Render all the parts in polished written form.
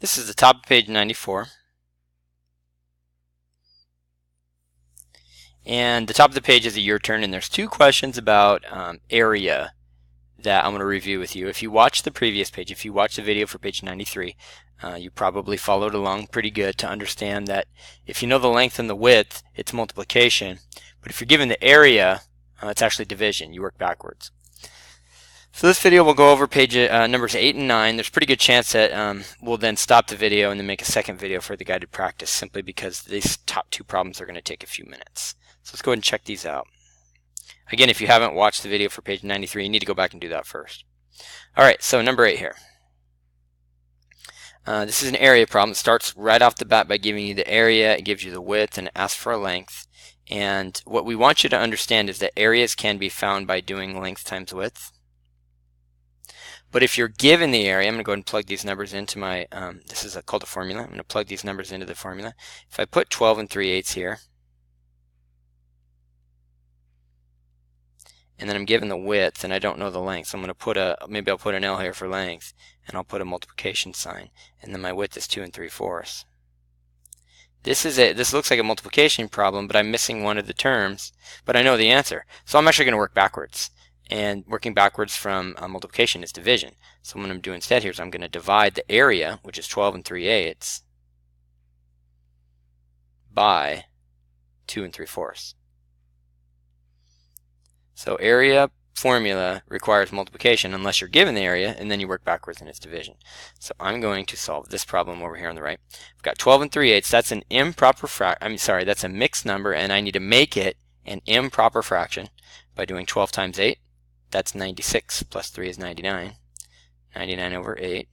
This is the top of page 94. And the top of the page is a your turn, and there's two questions about area that I'm going to review with you. If you watch the previous page, if you watch the video for page 93, you probably followed along pretty good to understand that if you know the length and the width, it's multiplication. But if you're given the area, it's actually division. You work backwards. So this video will go over page numbers 8 and 9. There's a pretty good chance that we'll then stop the video and then make a second video for the guided practice, simply because these top two problems are going to take a few minutes. So let's go ahead and check these out. Again, if you haven't watched the video for page 93, you need to go back and do that first. Alright, so number 8 here. This is an area problem. It starts right off the bat by giving you the area, it gives you the width, and it asks for a length. And what we want you to understand is that areas can be found by doing length times width. But if you're given the area, I'm going to go ahead and plug these numbers into my, this is called a formula. I'm going to plug these numbers into the formula. If I put 12 and 3/8 here, and then I'm given the width and I don't know the length, so I'm going to put maybe I'll put an L here for length, and I'll put a multiplication sign, and then my width is 2 3/4. This looks like a multiplication problem, but I'm missing one of the terms, but I know the answer. So I'm actually going to work backwards. And working backwards from multiplication is division. So what I'm going to do instead here is I'm going to divide the area, which is 12 and 3/8, by 2 3/4. So area formula requires multiplication unless you're given the area, and then you work backwards in its division. So I'm going to solve this problem over here on the right. I've got 12 and 3/8. That's an improper that's a mixed number, and I need to make it an improper fraction by doing 12 times 8. That's 96, plus 3 is 99. 99 over 8.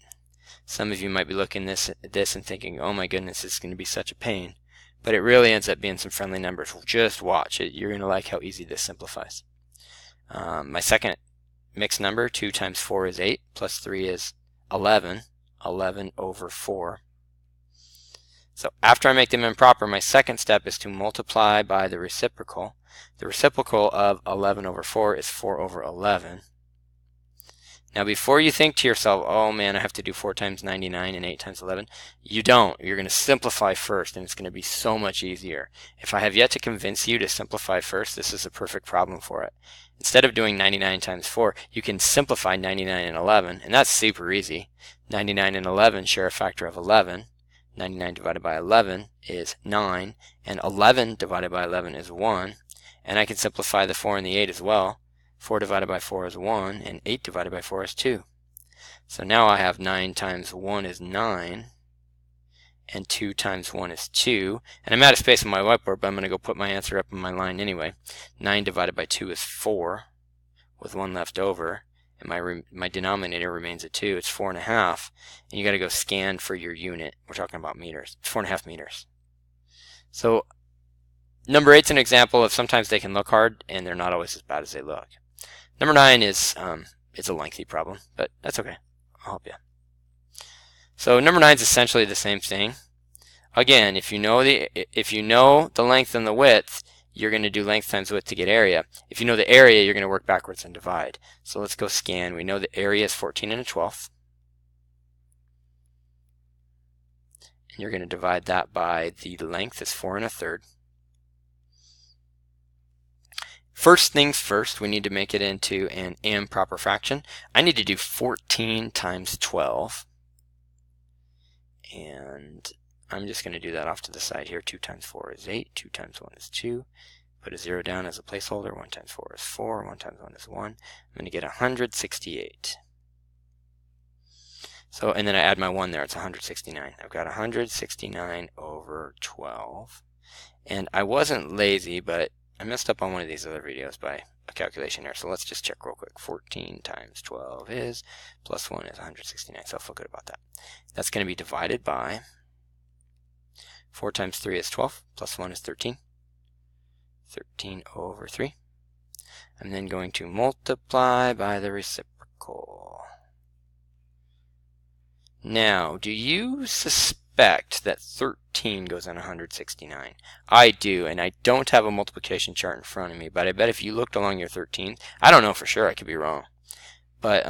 Some of you might be looking at this and thinking, oh my goodness, this is going to be such a pain. But it really ends up being some friendly numbers. Just watch it. You're going to like how easy this simplifies. My second mixed number, 2 times 4 is 8, plus 3 is 11. 11 over 4. So after I make them improper, my second step is to multiply by the reciprocal. The reciprocal of 11 over 4 is 4 over 11. Now before you think to yourself, oh man, I have to do 4 times 99 and 8 times 11, you don't. You're going to simplify first, and it's going to be so much easier. If I have yet to convince you to simplify first, this is a perfect problem for it. Instead of doing 99 times 4, you can simplify 99 and 11, and that's super easy. 99 and 11 share a factor of 11. 99 divided by 11 is 9, and 11 divided by 11 is 1. And I can simplify the 4 and the 8 as well. 4 divided by 4 is 1, and 8 divided by 4 is 2. So now I have 9 times 1 is 9, and 2 times 1 is 2. And I'm out of space on my whiteboard, but I'm going to go put my answer up on my line anyway. 9 divided by 2 is 4, with 1 left over. And my denominator remains a 2. It's 4.5. And you got to go scan for your unit. We're talking about meters. It's 4.5 meters. So number 8's an example of sometimes they can look hard, and they're not always as bad as they look. Number 9 is it's a lengthy problem, but that's okay. I'll help you. So number 9 is essentially the same thing. Again, if you know the length and the width, you're going to do length times width to get area. If you know the area, you're going to work backwards and divide. So let's go scan. We know the area is 14 1/12. And you're going to divide that by the length is 4 1/3. First things first, we need to make it into an improper fraction. I need to do 14 times 12. And I'm just going to do that off to the side here. 2 times 4 is 8. 2 times 1 is 2. Put a 0 down as a placeholder. 1 times 4 is 4. 1 times 1 is 1. I'm going to get 168. So, and then I add my 1 there. It's 169. I've got 169 over 12. And I wasn't lazy, but I messed up on one of these other videos by a calculation here. So let's just check real quick. 14 times 12 is, plus 1 is 169. So I feel good about that. That's going to be divided by 4 times 3 is 12, plus 1 is 13. 13 over 3. I'm then going to multiply by the reciprocal. Now, do you suspect that 13 goes on 169? I do, and I don't have a multiplication chart in front of me, but I bet if you looked along your 13, I don't know for sure, I could be wrong, but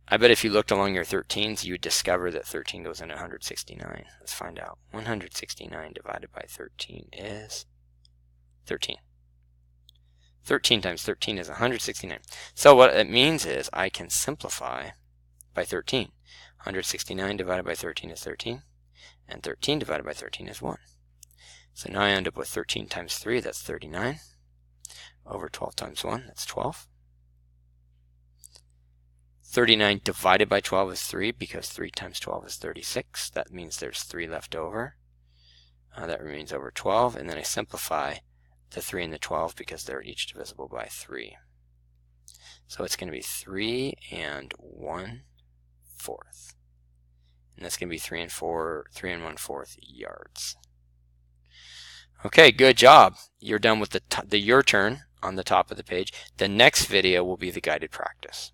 I bet if you looked along your 13s, you would discover that 13 goes into 169. Let's find out. 169 divided by 13 is 13. 13 times 13 is 169. So what it means is I can simplify by 13. 169 divided by 13 is 13, and 13 divided by 13 is 1. So now I end up with 13 times 3, that's 39, over 12 times 1, that's 12. 39 divided by 12 is 3, because 3 times 12 is 36. That means there's 3 left over. That remains over 12, and then I simplify the 3 and the 12 because they're each divisible by 3. So it's going to be 3 and 1/4. And that's going to be 3 and 1/4 yards. Okay, good job. You're done with the your turn on the top of the page. The next video will be the guided practice.